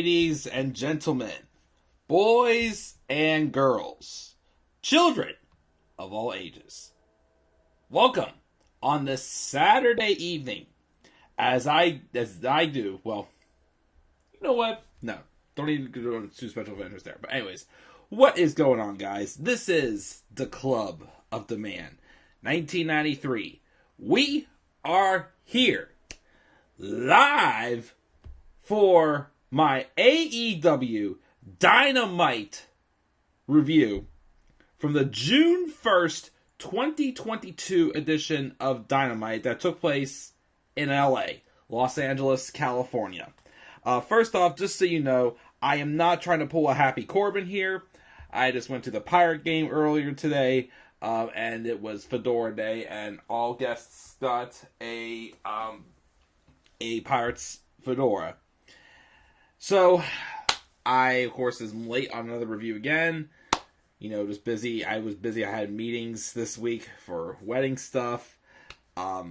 Ladies and gentlemen, boys and girls, children of all ages, welcome on this Saturday evening as I do, well, you know what? No, don't need to go to special vendors there. But anyways, what is going on, guys? This is the Club of the Man, 1993. We are here live for my AEW Dynamite review from the June 1st, 2022 edition of Dynamite that took place in LA, Los Angeles, California. First off, just so you know, I am not trying to pull a Happy Corbin here. I just went to the Pirate game earlier today, and it was Fedora Day, and all guests got a Pirates Fedora. So, I, of course, is late on another review again. You know, just busy. I was busy. I had meetings this week for wedding stuff. I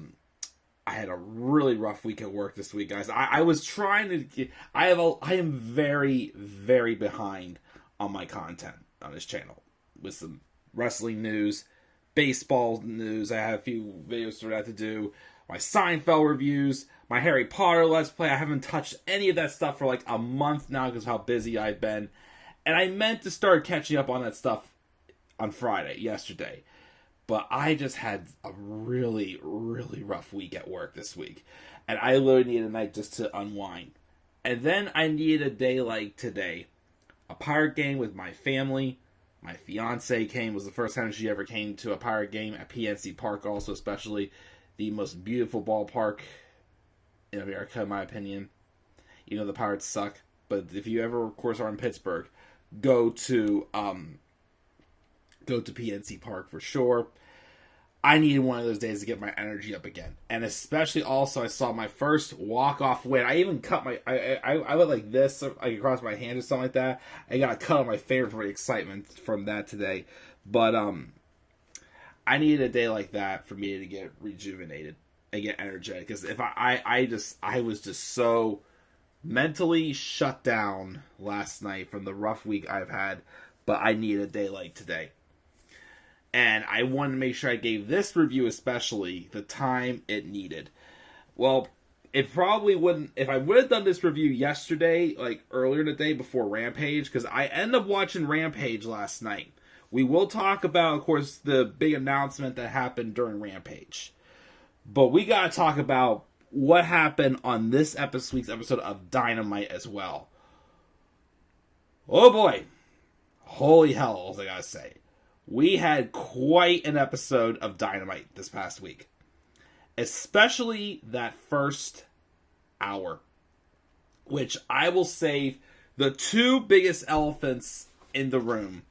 had a really rough week at work this week, guys. I was trying to get... I am very, very behind on my content on this channel. With some wrestling news, baseball news. I have a few videos that I have to do. My Seinfeld reviews, my Harry Potter Let's Play. I haven't touched any of that stuff for like a month now because of how busy I've been. And I meant to start catching up on that stuff on Friday, yesterday. But I just had a really, really rough week at work this week. And I literally needed a night just to unwind. And then I needed a day like today. A Pirate game with my family. My fiance came. It was the first time she ever came to a Pirate game at PNC Park also, especially. The most beautiful ballpark in America, in my opinion. You know, the Pirates suck. But if you ever, of course, are in Pittsburgh, go to PNC Park for sure. I needed one of those days to get my energy up again. And especially also, I saw my first walk-off win. I even cut my... I went like this, like across my hand or something like that. I got a cut on my finger for the excitement from that today. But, I needed a day like that for me to get rejuvenated and get energetic. Because if I was just so mentally shut down last night from the rough week I've had. But I needed a day like today. And I wanted to make sure I gave this review especially the time it needed. Well, it probably wouldn't... If I would have done this review yesterday, like earlier in the day before Rampage, because I ended up watching Rampage last night. We will talk about, of course, the big announcement that happened during Rampage. But we got to talk about what happened on this week's episode of Dynamite as well. Oh boy. Holy hell, I gotta say. We had quite an episode of Dynamite this past week. Especially that first hour. Which I will save the two biggest elephants in the room.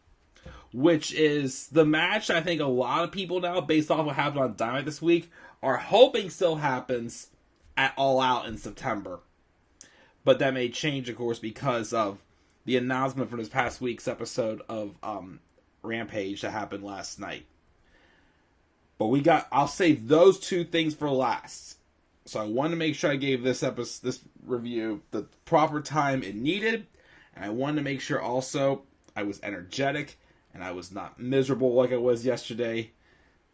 Which is the match I think a lot of people now, based off what happened on Dynamite this week, are hoping still happens at All Out in September. But that may change, of course, because of the announcement for this past week's episode of Rampage that happened last night. But I'll save those two things for last. So I wanted to make sure I gave this review the proper time it needed. And I wanted to make sure also I was energetic. And I was not miserable like I was yesterday.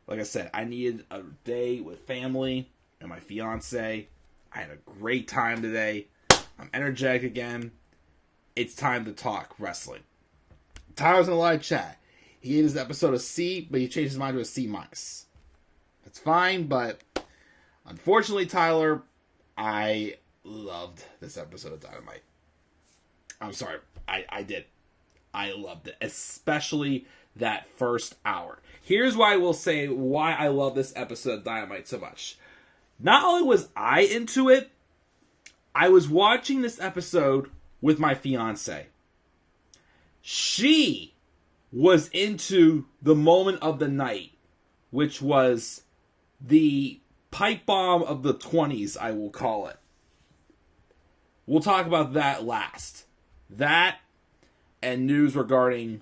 Like I said, I needed a day with family and my fiance. I had a great time today. I'm energetic again. It's time to talk wrestling. Tyler's in a live chat. He gave his episode a C, but he changed his mind to a C-. That's fine, but unfortunately, Tyler, I loved this episode of Dynamite. I'm sorry, I did. I loved it, especially that first hour. Here's why I will say why I love this episode of Dynamite so much. Not only was I into it, I was watching this episode with my fiance. She was into the moment of the night, which was the pipe bomb of the 20s, I will call it. We'll talk about that last. That and news regarding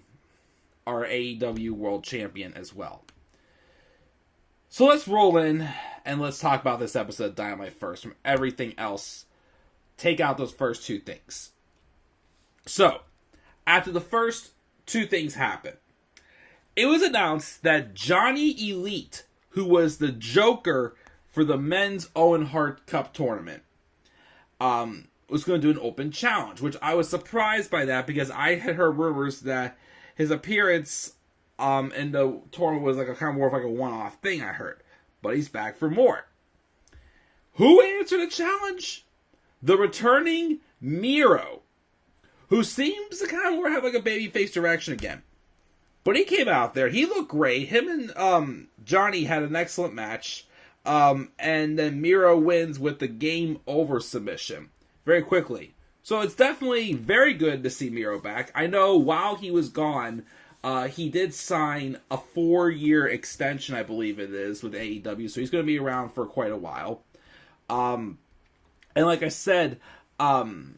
our AEW World Champion as well. So let's roll in and let's talk about this episode of Dynamite first. From everything else, take out those first two things. So, after the first two things happened, it was announced that Johnny Elite, who was the Joker for the men's Owen Hart Cup tournament, was going to do an open challenge, which I was surprised by that because I had heard rumors that his appearance in the tournament was like a kind of more of like a one-off thing. I heard, but he's back for more. Who answered the challenge? The returning Miro, who seems to kind of more have like a babyface direction again. But he came out there. He looked great. Him and Johnny had an excellent match. And then Miro wins with the game over submission very quickly. So it's definitely very good to see Miro back. I know while he was gone, he did sign a 4-year extension, I believe it is, with AEW. So he's going to be around for quite a while. And like I said, and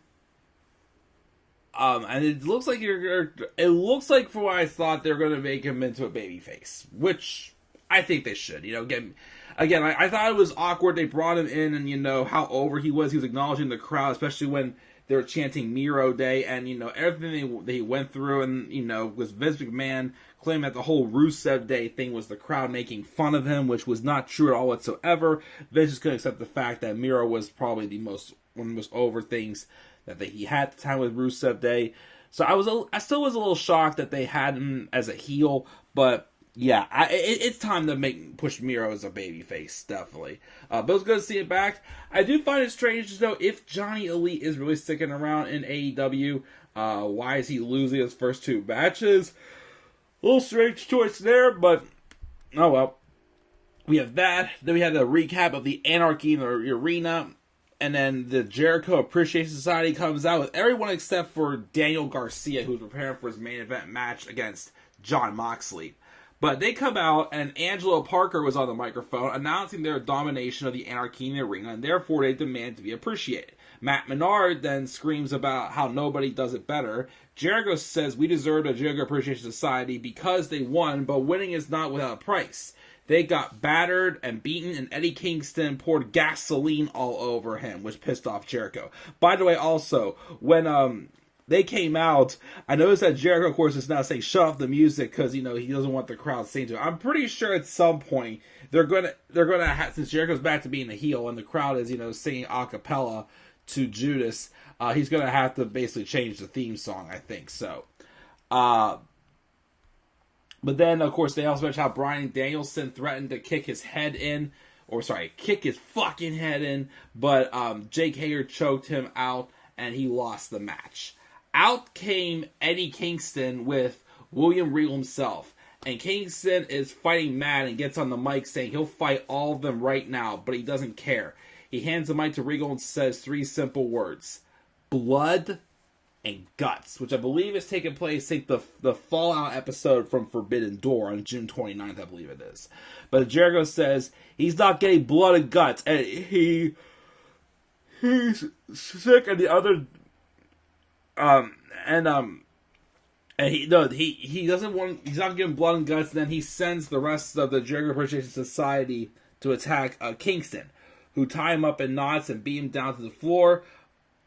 it looks like it looks like for what I thought they're going to make him into a babyface, which I think they should. You know, again, I thought it was awkward they brought him in, and you know how over he was. He was acknowledging the crowd, especially when they were chanting Miro Day, and you know everything they went through, and you know with Vince McMahon claiming that the whole Rusev Day thing was the crowd making fun of him, which was not true at all whatsoever. Vince just couldn't accept the fact that Miro was probably one of the most over things that he had at the time with Rusev Day. So I still was a little shocked that they had him as a heel, but yeah, it's time to push Miro as a babyface, definitely. But it was good to see it back. I do find it strange, though, if Johnny Elite is really sticking around in AEW, why is he losing his first two matches? A little strange choice there, but oh well. We have that. Then we have the recap of the Anarchy in the Arena. And then the Jericho Appreciation Society comes out with everyone except for Daniel Garcia, who's preparing for his main event match against Jon Moxley. But they come out, and Angelo Parker was on the microphone announcing their domination of the Anarchy in the Arena, and therefore they demand to be appreciated. Matt Menard then screams about how nobody does it better. Jericho says we deserve a Jericho Appreciation Society because they won, but winning is not without a price. They got battered and beaten, and Eddie Kingston poured gasoline all over him, which pissed off Jericho. By the way, also, when they came out, I noticed that Jericho, of course, is now saying shut off the music because, you know, he doesn't want the crowd singing to him. I'm pretty sure at some point they're gonna have, since Jericho's back to being a heel and the crowd is, you know, singing a cappella to Judas, he's gonna have to basically change the theme song, I think so. But then, of course, they also mentioned how Bryan Danielson threatened to kick his fucking head in, but Jake Hager choked him out, and he lost the match. Out came Eddie Kingston with William Regal himself, and Kingston is fighting mad and gets on the mic saying he'll fight all of them right now, but he doesn't care. He hands the mic to Regal and says 3 simple words: blood and guts, which I believe is taking place, I think, the Fallout episode from Forbidden Door on June 29th, I believe it is. But Jericho says he's not getting blood and guts, and he's sick, and the other, and he doesn't want, he's not getting blood and guts, and then he sends the rest of the Jericho Appreciation Society to attack Kingston, who tie him up in knots and beat him down to the floor.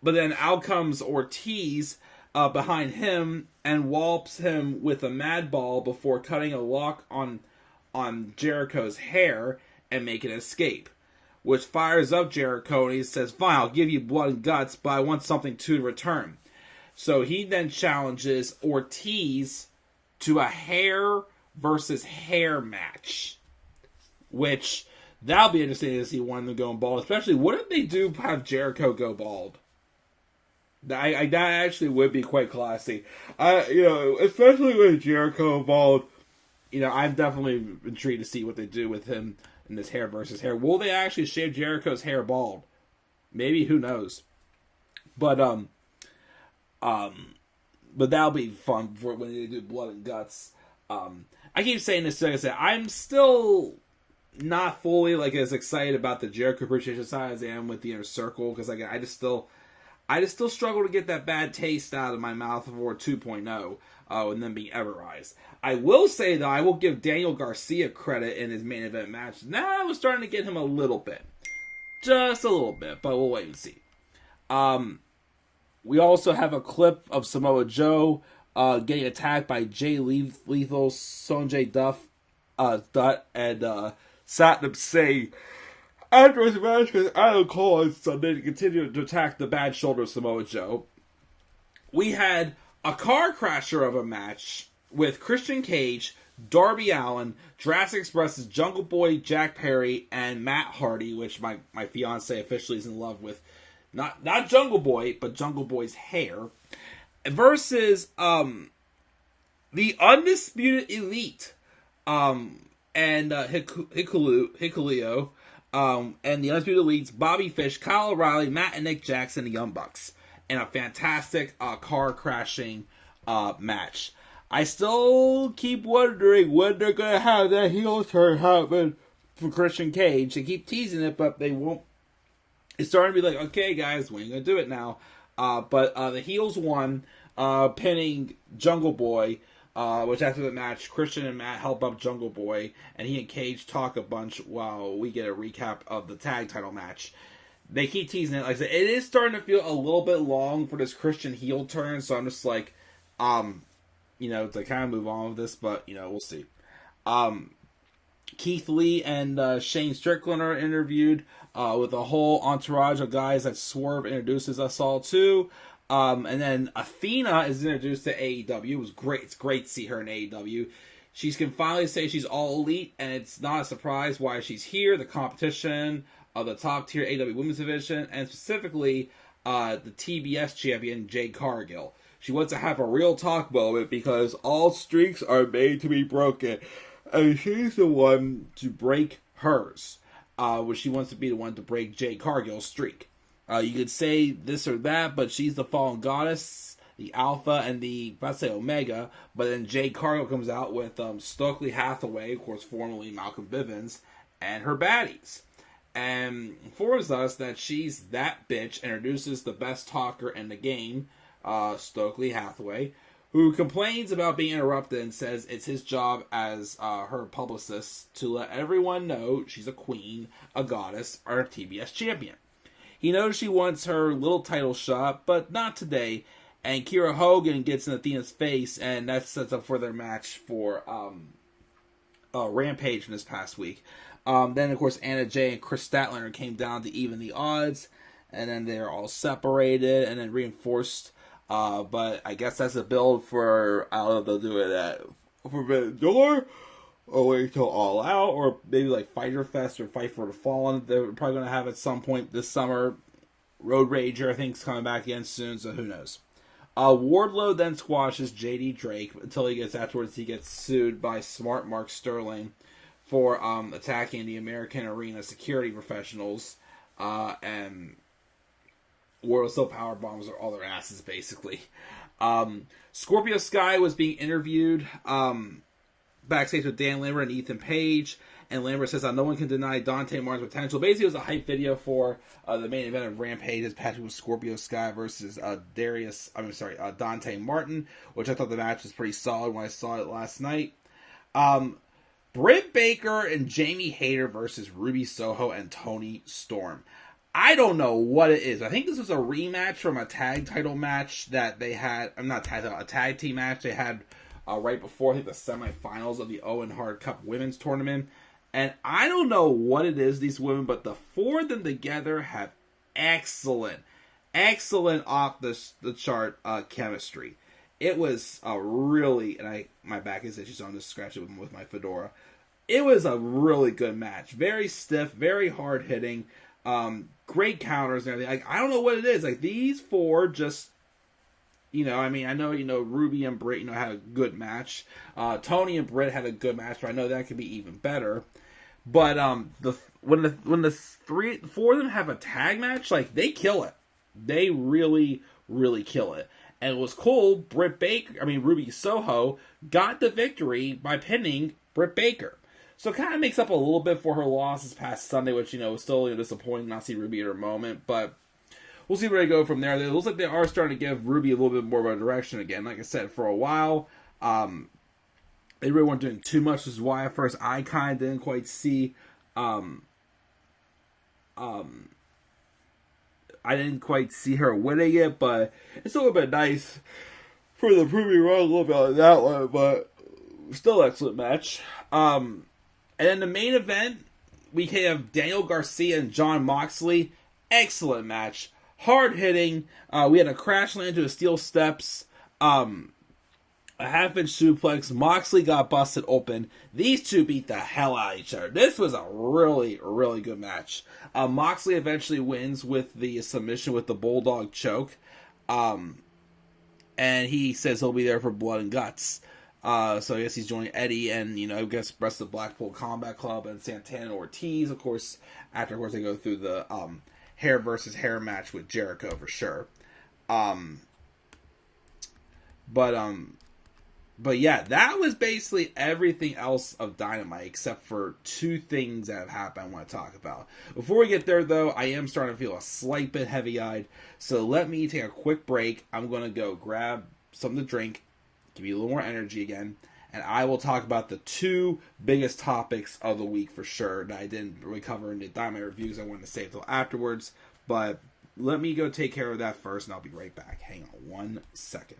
But then out comes Ortiz behind him and wallps him with a mad ball before cutting a lock on Jericho's hair and making an escape, which fires up Jericho, and he says, fine, I'll give you blood and guts, but I want something to return. So he then challenges Ortiz to a hair versus hair match, which that'll be interesting to see one of them going bald, especially what if they do have Jericho go bald? That actually would be quite classy. Especially with Jericho involved, I'm definitely intrigued to see what they do with him in this hair versus hair. Will they actually shave Jericho's hair bald? Maybe, who knows? But that'll be fun for when they do blood and guts. I keep saying this, like I said, I'm still not fully as excited about the Jericho Appreciation Society as I am with the Inner Circle, because I just still struggle to get that bad taste out of my mouth for 2.0 and then being Everrise. I will say, though, I will give Daniel Garcia credit in his main event match. Now I was starting to get him a little bit. Just a little bit, but we'll wait and see. We also have a clip of Samoa Joe getting attacked by Jay Lethal, Sonjay Dutt, and Satnam Singh. After his match with Adam Cole on Sunday to continue to attack the bad shoulder of Samoa Joe, we had a car crasher of a match with Christian Cage, Darby Allin, Jurassic Express's Jungle Boy, Jack Perry, and Matt Hardy, which my fiance officially is in love with. Not Jungle Boy, but Jungle Boy's hair. Versus the Undisputed Elite and Hikuleo. And the Undisputed Elite's Bobby Fish, Kyle O'Reilly, Matt and Nick Jackson, the Young Bucks. In a fantastic car crashing match. I still keep wondering when they're going to have that heel turn happen for Christian Cage. They keep teasing it, but they won't. It's starting to be like, okay, guys, we ain't going to do it now. But the heels won, pinning Jungle Boy, which after the match, Christian and Matt help up Jungle Boy, and he and Cage talk a bunch while we get a recap of the tag title match. They keep teasing it. Like I said, it is starting to feel a little bit long for this Christian heel turn, so I'm just like, to kind of move on with this, but, we'll see. Keith Lee and Shane Strickland are interviewed with a whole entourage of guys that Swerve introduces us all to. And then Athena is introduced to AEW. It was great. It's great to see her in AEW. She can finally say she's all elite, and it's not a surprise why she's here. The competition of the top tier AEW Women's Division, and specifically the TBS champion, Jade Cargill. She wants to have a real talk moment because all streaks are made to be broken. And she's the one to break hers. Where she wants to be the one to break Jade Cargill's streak. You could say this or that, but she's the fallen goddess, the alpha, and the, let's say, omega. But then Jade Cargill comes out with Stokely Hathaway, of course, formerly Malcolm Bivens, and her baddies. And informs us that she's that bitch, introduces the best talker in the game, Stokely Hathaway, who complains about being interrupted and says it's his job as her publicist to let everyone know she's a queen, a goddess, or a TBS champion. He knows she wants her little title shot, but not today. And Kiera Hogan gets in Athena's face, and that sets up for their match for Rampage from this past week. Then, of course, Anna Jay and Chris Statlander came down to even the odds, and then they're all separated and then reinforced. But I guess that's a build for, I don't know if they'll do it at Forbidden Door, or wait till All Out, or maybe like Fyter Fest or Fight for the Fallen. They're probably going to have at some point this summer. Road Rager, I think, is coming back again soon, so who knows. Wardlow then squashes JD Drake until he gets sued by smart Mark Sterling for attacking the American Arena security professionals, and Wardlow still power bombs all their asses, basically. Scorpio Sky was being interviewed backstage with Dan Lambert and Ethan Page, and Lambert says no one can deny Dante Martin's potential. Basically, it was a hype video for the main event of Rampage, as Patrick was Scorpio Sky versus Dante Martin, which I thought the match was pretty solid when I saw it last night. Britt Baker and Jamie Hayter versus Ruby Soho and Toni Storm. I don't know what it is. I think this was a rematch from a tag title match that they had. A tag team match they had right before, I think, the semifinals of the Owen Hart Cup Women's Tournament. And I don't know what it is, these women, but the four of them together have excellent off the chart chemistry. It was a really, and my back is itchy, so I'm just scratching it with my fedora. It was a really good match. Very stiff, very hard hitting. Great counters and everything. Like, I don't know what it is. Like, these four just, I know, Ruby and Britt, had a good match. Tony and Britt had a good match, but I know that could be even better. But when the four of them have a tag match, like, they kill it. They really, really kill it. And it was cool. Ruby Soho got the victory by pinning Britt Baker. So it kind of makes up a little bit for her loss this past Sunday, which, was still disappointing not to see Ruby at her moment. But we'll see where they go from there. It looks like they are starting to give Ruby a little bit more of a direction again. Like I said, for a while, they really weren't doing too much. This is why at first I kind of didn't quite see I didn't quite see her winning it, but it's a little bit nice for the proving wrong a little bit on that one, but still excellent match. And then the main event, we have Daniel Garcia and Jon Moxley. Excellent match. Hard hitting. We had a crash land into a steel steps. A half-inch suplex. Moxley got busted open. These two beat the hell out of each other. This was a really, really good match. Moxley eventually wins with the submission with the Bulldog choke. And he says he'll be there for blood and guts. So I guess he's joining Eddie and, I guess rest of the Blackpool Combat Club and Santana and Ortiz, of course, after, of course, they go through the hair versus hair match with Jericho for sure. But yeah, that was basically everything else of Dynamite except for two things that have happened I want to talk about. Before we get there, though, I am starting to feel a slight bit heavy-eyed, so let me take a quick break. I'm going to go grab something to drink, give you a little more energy again, and I will talk about the two biggest topics of the week for sure that I didn't really cover in the Dynamite reviews. I wanted to save till afterwards, but let me go take care of that first, and I'll be right back. Hang on 1 second.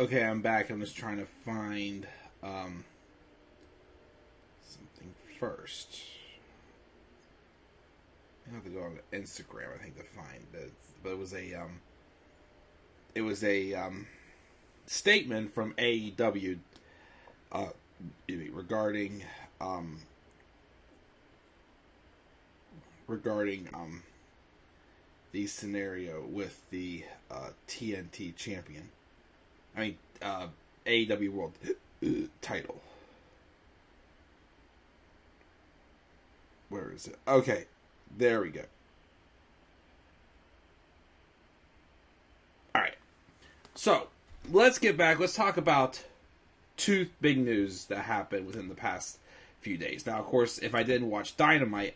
Okay, I'm back. I'm just trying to find something first. I have to go on Instagram, I think, to find it. But it was a statement from AEW regarding the scenario with the TNT champion. I mean, AEW World title. Where is it? Okay, there we go. Alright, so let's get back. Let's talk about two big news that happened within the past few days. Now, of course, if I didn't watch Dynamite,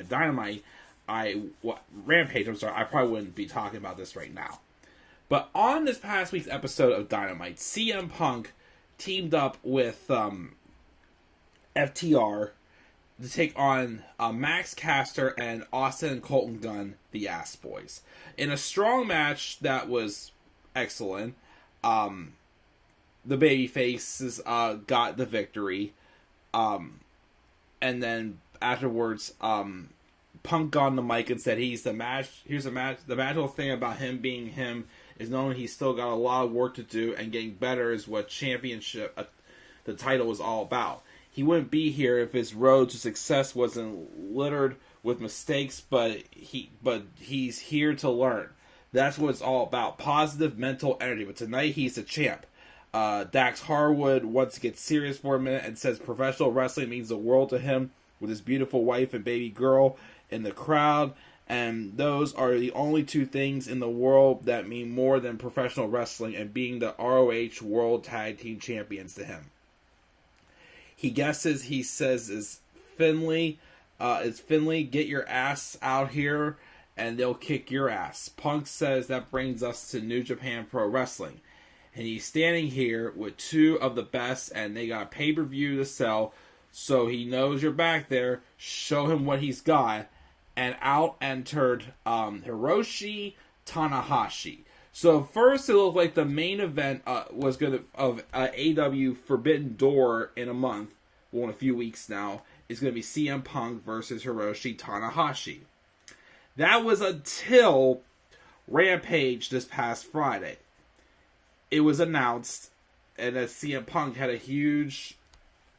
Dynamite, Rampage, I'm sorry, I probably wouldn't be talking about this right now. But on this past week's episode of Dynamite, CM Punk teamed up with FTR to take on Max Caster and Austin and Colton Gunn, the Ass Boys, in a strong match that was excellent. The babyfaces got the victory, and then afterwards, Punk got on the mic and said he's the match. Here's the match. The magical thing about him being him is knowing he's still got a lot of work to do, and getting better is what championship, the title, was all about. He wouldn't be here if his road to success wasn't littered with mistakes, but he's here to learn. That's what it's all about. Positive mental energy. But tonight he's the champ. Dax Harwood wants to get serious for a minute and says professional wrestling means the world to him, with his beautiful wife and baby girl in the crowd. And those are the only two things in the world that mean more than professional wrestling and being the ROH World Tag Team Champions to him. He guesses, he says, is Finley, get your ass out here and they'll kick your ass. Punk says that brings us to New Japan Pro Wrestling. And he's standing here with two of the best, and they got pay-per-view to sell, so he knows you're back there. Show him what he's got. And out entered Hiroshi Tanahashi. So first it looked like the main event was going to of AEW Forbidden Door in a month, well, in a few weeks now, is going to be CM Punk versus Hiroshi Tanahashi. That was until Rampage this past Friday. It was announced, and that CM Punk had a huge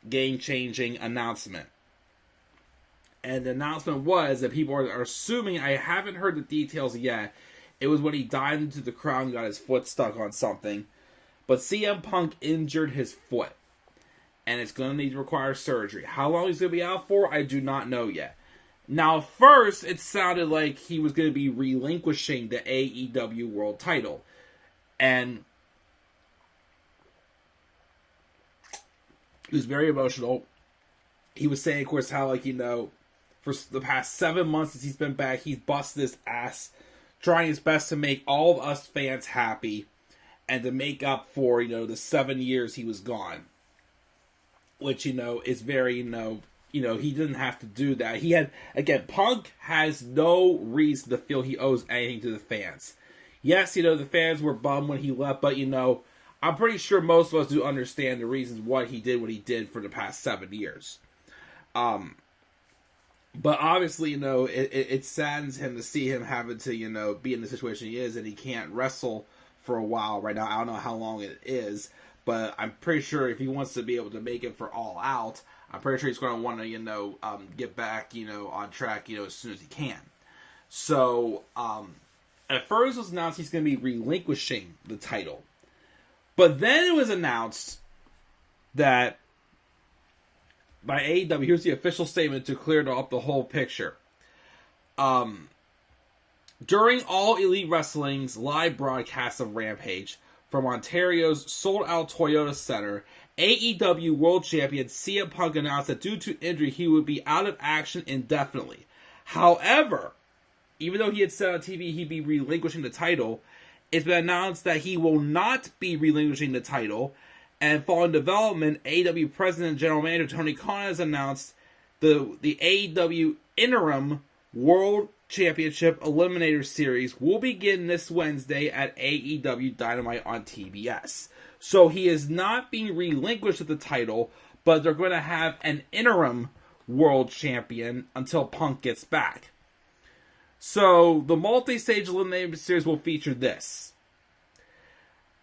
game-changing announcement. And the announcement was that people are assuming, I haven't heard the details yet, it was when he dived into the crowd and got his foot stuck on something. But CM Punk injured his foot, and it's going to need to require surgery. How long he's going to be out for, I do not know yet. Now, first, it sounded like he was going to be relinquishing the AEW World title. And he was very emotional. He was saying, of course, how, for the past 7 months since he's been back, he's busted his ass, trying his best to make all of us fans happy, and to make up for, the 7 years he was gone. Which, is very, he didn't have to do that. He had, again, Punk has no reason to feel he owes anything to the fans. Yes, the fans were bummed when he left, but, I'm pretty sure most of us do understand the reasons what he did for the past 7 years. But obviously, it saddens him to see him having to, be in the situation he is, and he can't wrestle for a while right now. I don't know how long it is, but I'm pretty sure if he wants to be able to make it for All Out, I'm pretty sure he's going to want to, get back, on track, as soon as he can. So, at first it was announced he's going to be relinquishing the title. But then it was announced that by AEW, here's the official statement to clear up the whole picture. During All Elite Wrestling's live broadcast of Rampage from Ontario's sold-out Toyota Center, AEW World Champion CM Punk announced that due to injury, he would be out of action indefinitely. However, even though he had said on TV he'd be relinquishing the title, it's been announced that he will not be relinquishing the title. And following development, AEW President and General Manager Tony Khan has announced the AEW Interim World Championship Eliminator Series will begin this Wednesday at AEW Dynamite on TBS. So he is not being relinquished at the title, but they're going to have an interim world champion until Punk gets back. So the multi-stage Eliminator Series will feature this: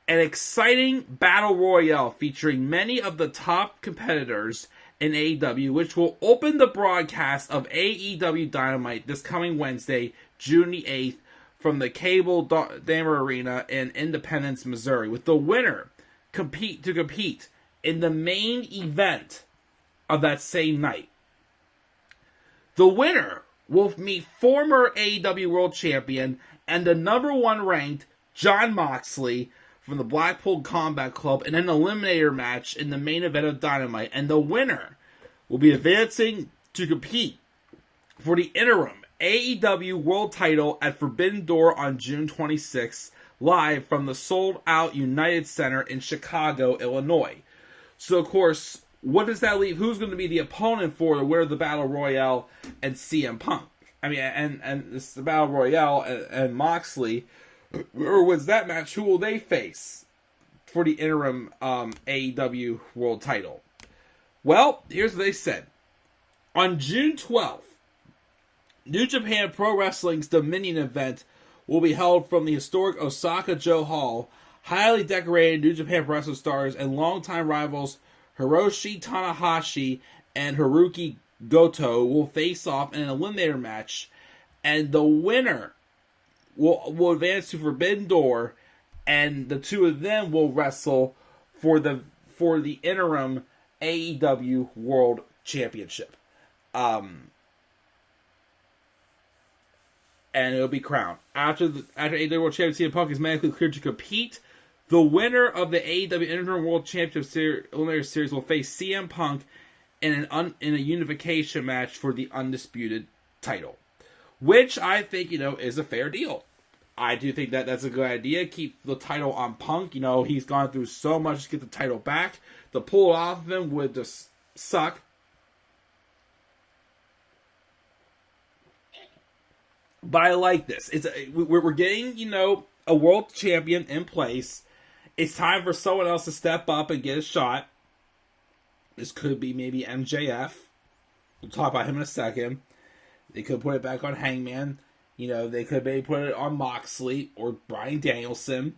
an exciting battle royale featuring many of the top competitors in AEW, which will open the broadcast of AEW Dynamite this coming Wednesday, June the 8th, from the Cable Damer Arena in Independence, Missouri, with the winner compete in the main event of that same night. The winner will meet former AEW World Champion and the number 1 ranked Jon Moxley from the Blackpool Combat Club in an eliminator match in the main event of Dynamite, and the winner will be advancing to compete for the interim AEW World Title at Forbidden Door on June 26th, live from the sold-out United Center in Chicago, Illinois. So, of course, what does that leave? Who's going to be the opponent for the winner of the Battle Royale and CM Punk? I mean, and this is the Battle Royale and Moxley. Or was that match? Who will they face for the interim AEW World Title? Well, here's what they said. On June 12th, New Japan Pro Wrestling's Dominion event will be held from the historic Osaka-jo Hall. Highly decorated New Japan Pro Wrestling stars and longtime rivals Hiroshi Tanahashi and Haruki Goto will face off in an eliminator match, and the winner will advance to Forbidden Door, and the two of them will wrestle for the interim AEW World Championship. And it'll be crowned. After AEW World Championship, CM Punk is medically cleared to compete. The winner of the AEW Interim World Championship Eliminator Series will face CM Punk in a unification match for the undisputed title, which I think, is a fair deal. I do think that that's a good idea. Keep the title on Punk. He's gone through so much to get the title back. To pull it off of him would just suck. But I like this. We're getting, a world champion in place. It's time for someone else to step up and get a shot. This could be maybe MJF. We'll talk about him in a second. They could put it back on Hangman. They could maybe put it on Moxley or Bryan Danielson.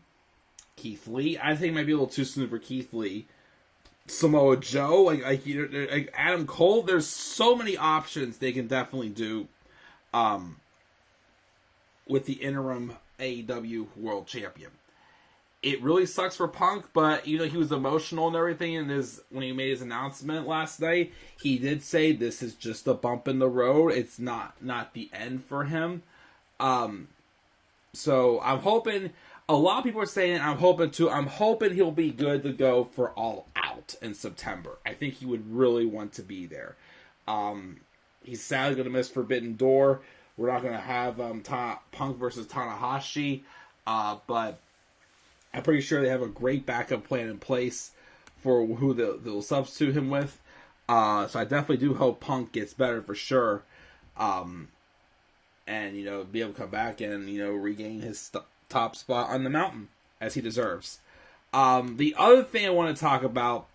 Keith Lee. I think it might be a little too soon for Keith Lee. Samoa Joe. Like Adam Cole. There's so many options they can definitely do with the interim AEW World Champion. It really sucks for Punk, but he was emotional and everything. And when he made his announcement last night, he did say this is just a bump in the road. It's not the end for him. So I'm hoping. A lot of people are saying I'm hoping he'll be good to go for All Out in September. I think he would really want to be there. He's sadly going to miss Forbidden Door. We're not going to have Punk versus Tanahashi, but I'm pretty sure they have a great backup plan in place for who they'll substitute him with. So I definitely do hope Punk gets better for sure, and be able to come back and regain his top spot on the mountain as he deserves. The other thing I want to talk about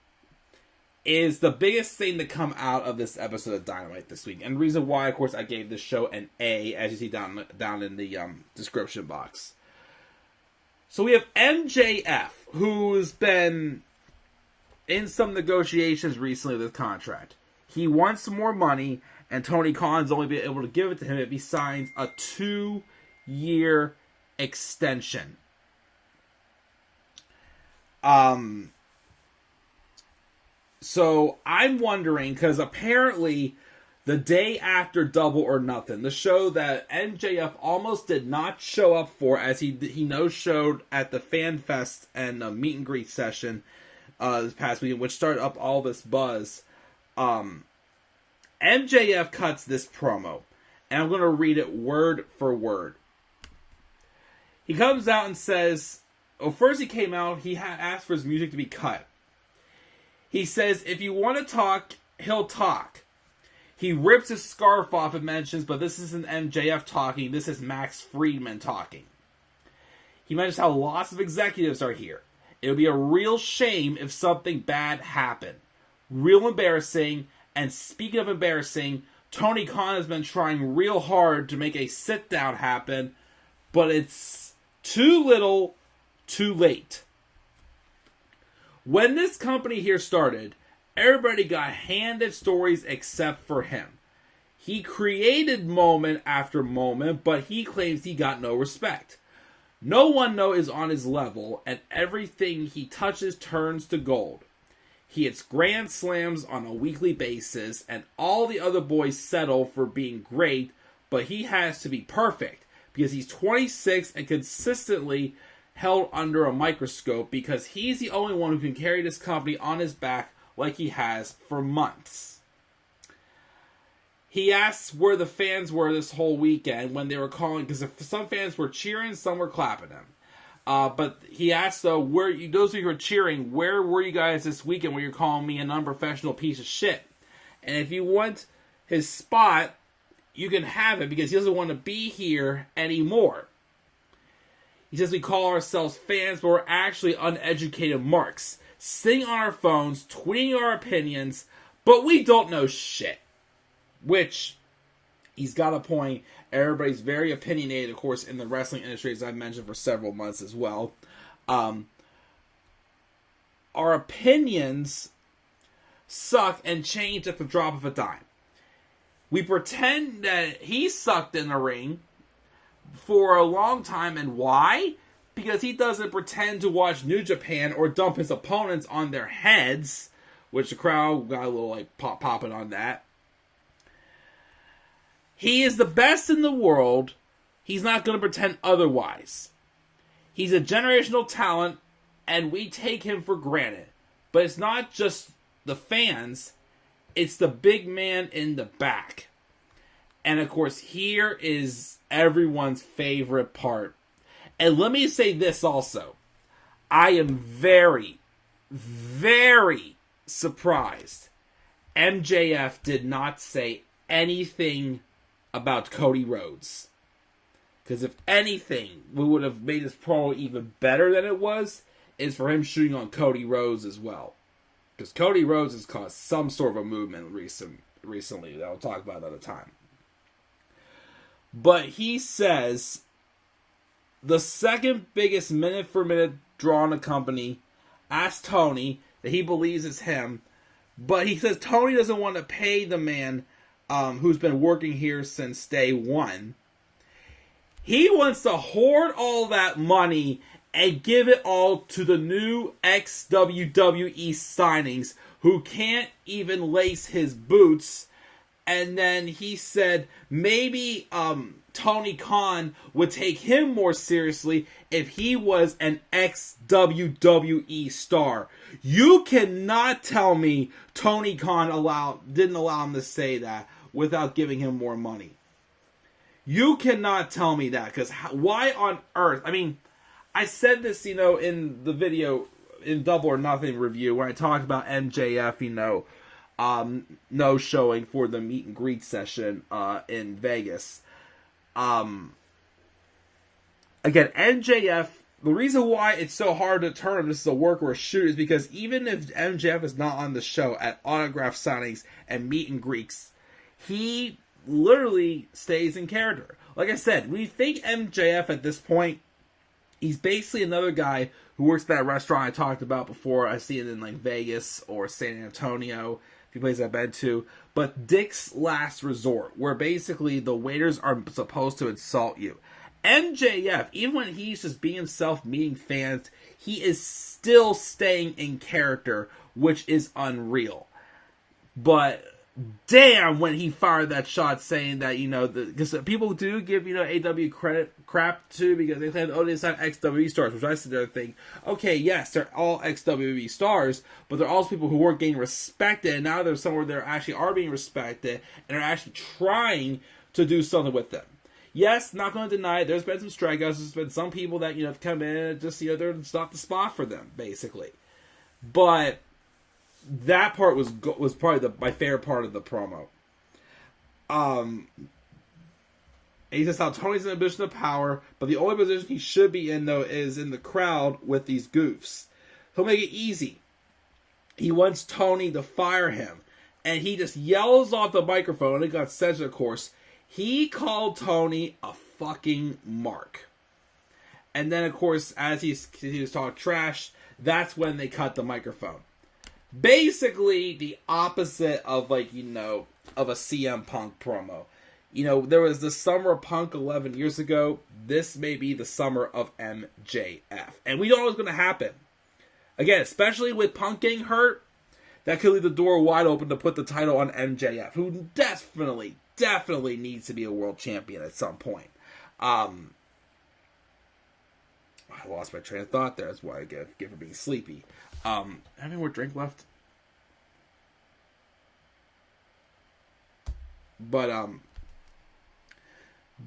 is the biggest thing to come out of this episode of Dynamite this week. And the reason why, of course, I gave this show an A, as you see down in the description box. So we have MJF, who's been in some negotiations recently with his contract. He wants more money, and Tony Khan's only been able to give it to him if he signs a 2-year extension. So I'm wondering, because apparently the day after Double or Nothing, the show that MJF almost did not show up for, as he no-showed at the Fan Fest and meet and greet session this past weekend, which started up all this buzz. MJF cuts this promo, and I'm going to read it word for word. He comes out and says, first he came out, he had asked for his music to be cut. He says, if you want to talk, he'll talk. He rips his scarf off and mentions, but this isn't MJF talking, this is Max Friedman talking. He mentions how lots of executives are here. It would be a real shame if something bad happened. Real embarrassing, and speaking of embarrassing, Tony Khan has been trying real hard to make a sit-down happen, but it's too little, too late. When this company here started, everybody got handed stories except for him. He created moment after moment, but he claims he got no respect. No one is on his level, and everything he touches turns to gold. He hits grand slams on a weekly basis, and all the other boys settle for being great, but he has to be perfect, because he's 26 and consistently held under a microscope, because he's the only one who can carry this company on his back like he has for months. He asks where the fans were this whole weekend when they were calling, because some fans were cheering, some were clapping him. But he asked, though, those of you who are cheering, where were you guys this weekend where you're calling me an unprofessional piece of shit? And if you want his spot, you can have it, because he doesn't want to be here anymore. He says we call ourselves fans, but we're actually uneducated marks, sitting on our phones, tweeting our opinions, but we don't know shit. Which, he's got a point. Everybody's very opinionated, of course, in the wrestling industry, as I've mentioned for several months as well. Our opinions suck and change at the drop of a dime. We pretend that he sucked in the ring for a long time, and why? Because he doesn't pretend to watch New Japan or dump his opponents on their heads, which the crowd got a little popping on that. He is the best in the world. He's not going to pretend otherwise. He's a generational talent, and we take him for granted. But it's not just the fans, it's the big man in the back. And of course, here is everyone's favorite part. And let me say this also. I am very, very surprised MJF did not say anything about Cody Rhodes. Because if anything, we would have made this promo even better than it was, is for him shooting on Cody Rhodes as well. Because Cody Rhodes has caused some sort of a movement recently that I'll talk about another time. But he says the second biggest minute-for-minute draw in the company asked Tony that he believes is him. But he says Tony doesn't want to pay the man who's been working here since day one. He wants to hoard all that money and give it all to the new ex-WWE signings who can't even lace his boots. And then he said maybe Tony Khan would take him more seriously if he was an ex-WWE star. You cannot tell me Tony Khan didn't allow him to say that without giving him more money. You cannot tell me that, because why on earth? I mean, I said this, in the video, in Double or Nothing review, when I talked about MJF, no showing for the meet and greet session in Vegas. Again, MJF, the reason why it's so hard to determine this is a work or a shoot is because even if MJF is not on the show at autograph signings and meet and greets, he literally stays in character. Like I said, we think MJF at this point, he's basically another guy who works at that restaurant I talked about before. I see it in Vegas or San Antonio, a few places I've been to. But Dick's Last Resort, where basically the waiters are supposed to insult you. MJF, even when he's just being himself, meeting fans, he is still staying in character, which is unreal. But damn, when he fired that shot saying that, because people do give, AW crap too, because they claim, they signed ex-WWE stars, which I sit there and think, okay, yes, they're all ex-WWE stars, but they're also people who weren't getting respected, and now they're somewhere they actually are being respected, and are actually trying to do something with them. Yes, not going to deny it, there's been some strikeouts, there's been some people that, have come in and just, they're not the spot for them, basically. But that part was probably my favorite part of the promo. he says how Tony's in a position of power, but the only position he should be in, though, is in the crowd with these goofs. He'll make it easy. He wants Tony to fire him. And he just yells off the microphone, and it got censored, of course. He called Tony a fucking mark. And then, of course, as he was talking trash, that's when they cut the microphone. Basically, the opposite of, like, you know, of a CM Punk promo. You know, there was the summer of Punk 11 years ago. This may be the summer of MJF. And we don't know what's going to happen. Again, especially with Punk getting hurt, that could leave the door wide open to put the title on MJF, who definitely needs to be a world champion at some point. I lost my train of thought there. That's why I give for being sleepy. Any more drink left?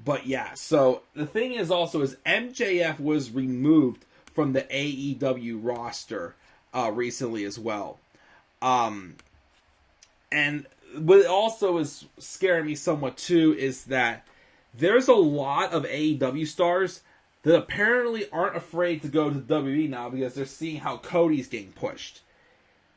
But yeah, so the thing is also is MJF was removed from the AEW roster recently as well. And what also is scaring me somewhat too is that there's a lot of AEW stars that apparently aren't afraid to go to WWE now because they're seeing how Cody's getting pushed.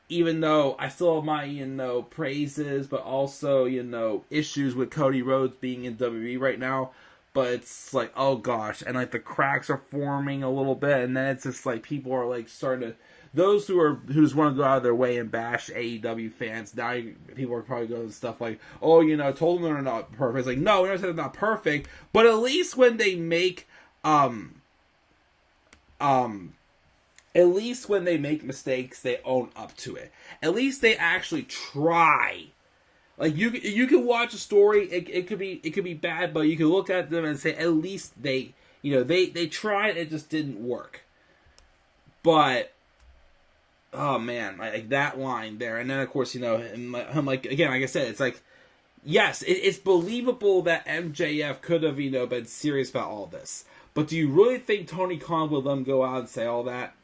Even though I still have my, you know, praises, but also, you know, issues with Cody Rhodes being in WWE right now. But it's like, oh gosh, and like the cracks are forming a little bit, and then it's just like people are like starting to, those who just want to go out of their way and bash AEW fans, now people are probably going to stuff like, oh, you know, told them they're not perfect. It's like, no, we never said they're not perfect, but at least when they make at least when they make mistakes, they own up to it. At least they actually try. Like you can watch a story. It could be bad, but you can look at them and say at least they tried. It just didn't work. But oh man, like that line there, and then of course, you know, and I'm like again, like I said, it's like yes, it's believable that MJF could have, you know, been serious about all this. But do you really think Tony Khan will let him go out and say all that?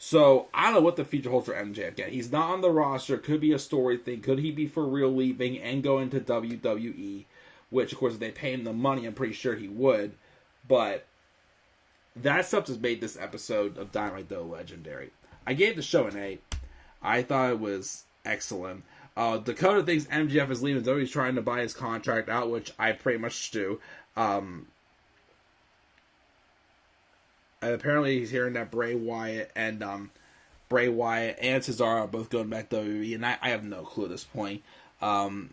So, I don't know what the future holds for MJF. Again, he's not on the roster. Could be a story thing. Could he be for real leaving and going to WWE? Which, of course, if they pay him the money, I'm pretty sure he would. But that stuff just made this episode of Dynamite, though, legendary. I gave the show an 8. I thought it was excellent. Dakota thinks MJF is leaving, though he's trying to buy his contract out, which I pretty much do. And apparently he's hearing that Bray Wyatt and Cesaro are both going back to WWE, and I have no clue at this point. Robbie,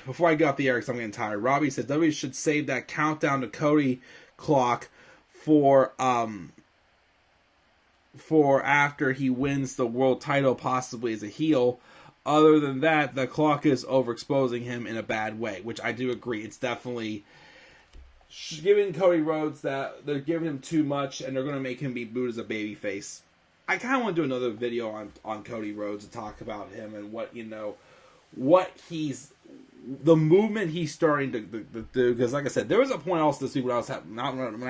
before I get off the air because I'm getting tired, Robbie said WWE should save that countdown to Cody clock for after he wins the world title, possibly as a heel. Other than that, the clock is overexposing him in a bad way, which I do agree. It's definitely giving Cody Rhodes that they're giving him too much, and they're going to make him be booed as a babyface. I kind of want to do another video on Cody Rhodes to talk about him and what, you know, what he's, the movement he's starting to do. Because, like I said, there was a point also this week when I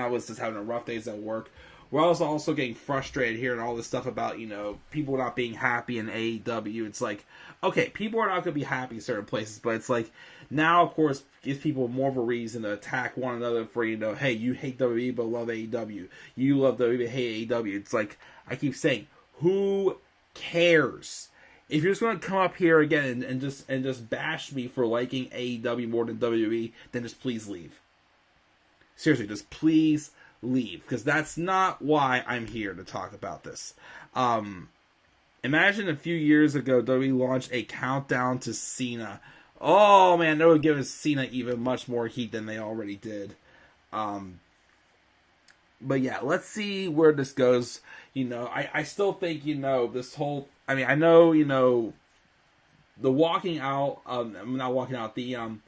was just having a rough days at work, where I was also getting frustrated hearing all this stuff about, you know, people not being happy in AEW. It's like, okay, people are not going to be happy in certain places, but it's like, now, of course, gives people more of a reason to attack one another for, you know, hey, you hate WWE but love AEW. You love WWE but hate AEW. It's like, I keep saying, who cares? If you're just going to come up here again and just bash me for liking AEW more than WWE, then just please leave. Seriously, just please leave. Because that's not why I'm here to talk about this. Imagine a few years ago, WWE launched a countdown to Cena. Oh man, that would give Cena even much more heat than they already did. But yeah, let's see where this goes. You know, I still think, you know, this whole, I mean, I know, you know, the walking out, not walking out, the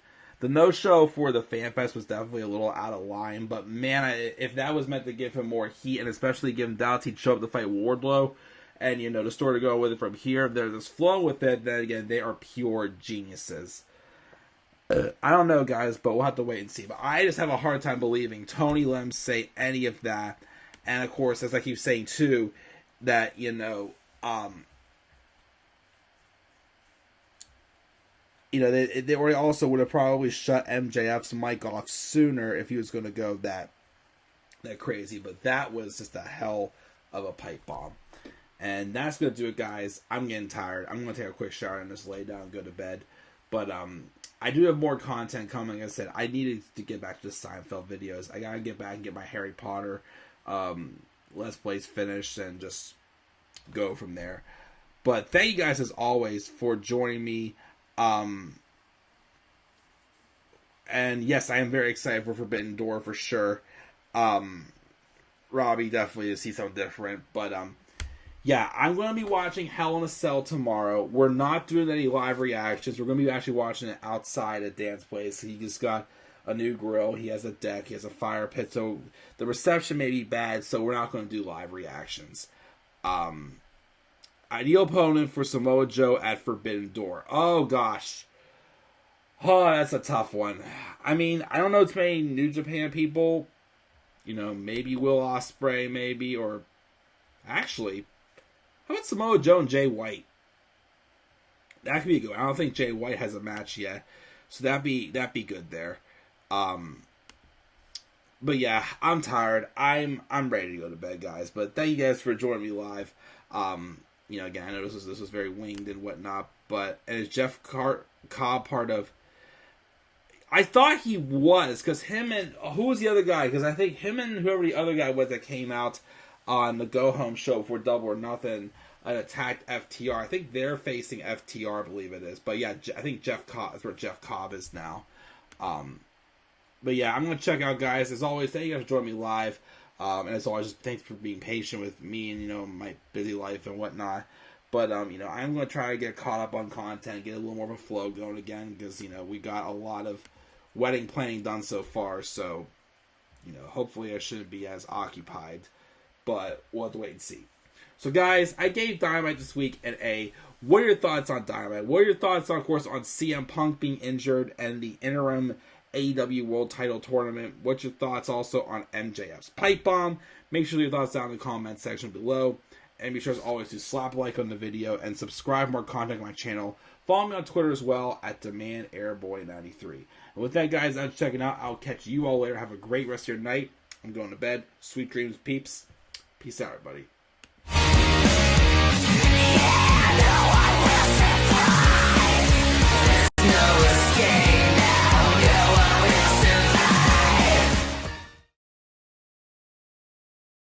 no-show for the Fan Fest was definitely a little out of line, but man, if that was meant to give him more heat, and especially give him doubts he'd show up to fight Wardlow, and, you know, the story to go with it from here, they're just flowing with it, then again, they are pure geniuses. I don't know, guys, but we'll have to wait and see. But I just have a hard time believing Tony let him say any of that. And, of course, as I keep saying, too, that, you know, they also would have probably shut MJF's mic off sooner if he was going to go that crazy. But that was just a hell of a pipe bomb. And that's going to do it, guys. I'm getting tired. I'm going to take a quick shower and just lay down and go to bed. But I do have more content coming. Like I said, I needed to get back to the Seinfeld videos. I got to get back and get my Harry Potter Let's Plays finished and just go from there. But thank you guys, as always, for joining me. And yes, I am very excited for Forbidden Door for sure. Robbie definitely to see something different. But yeah, I'm going to be watching Hell in a Cell tomorrow. We're not doing any live reactions. We're going to be actually watching it outside at Dan's place. He just got a new grill. He has a deck. He has a fire pit. So the reception may be bad, so we're not going to do live reactions. Ideal opponent for Samoa Joe at Forbidden Door. Oh, gosh. Oh, that's a tough one. I mean, I don't know too many New Japan people. Maybe Will Ospreay, maybe. Or, actually, how about Samoa Joe and Jay White? That could be good. I don't think Jay White has a match yet. So that'd be good there. But yeah, I'm tired. I'm ready to go to bed, guys. But thank you guys for joining me live. Again, I know this was very winged and whatnot, and is Jeff Cobb part of? I thought he was, because him and who was the other guy? Because I think him and whoever the other guy was that came out on the Go Home show for Double or Nothing and attacked FTR. I think they're facing FTR, I believe it is. But yeah, I think Jeff Cobb is where Jeff Cobb is now. But yeah, I'm gonna check out, guys. As always, thank you guys for joining me live. And as always, just thanks for being patient with me and, my busy life and whatnot. But, I'm going to try to get caught up on content, get a little more of a flow going again, because, we got a lot of wedding planning done so far. So, hopefully I shouldn't be as occupied. But we'll have to wait and see. So, guys, I gave Dynamite this week an A. What are your thoughts on Dynamite? What are your thoughts, of course, on CM Punk being injured and the interim AEW World Title Tournament? What's your thoughts also on MJF's pipe bomb? Make sure to leave your thoughts down in the comment section below. And be sure, as always, to slap a like on the video and subscribe for more content on my channel. Follow me on Twitter as well at DemandAirboy93. And with that, guys, I'm checking out. I'll catch you all later. Have a great rest of your night. I'm going to bed. Sweet dreams, peeps. Peace out, everybody.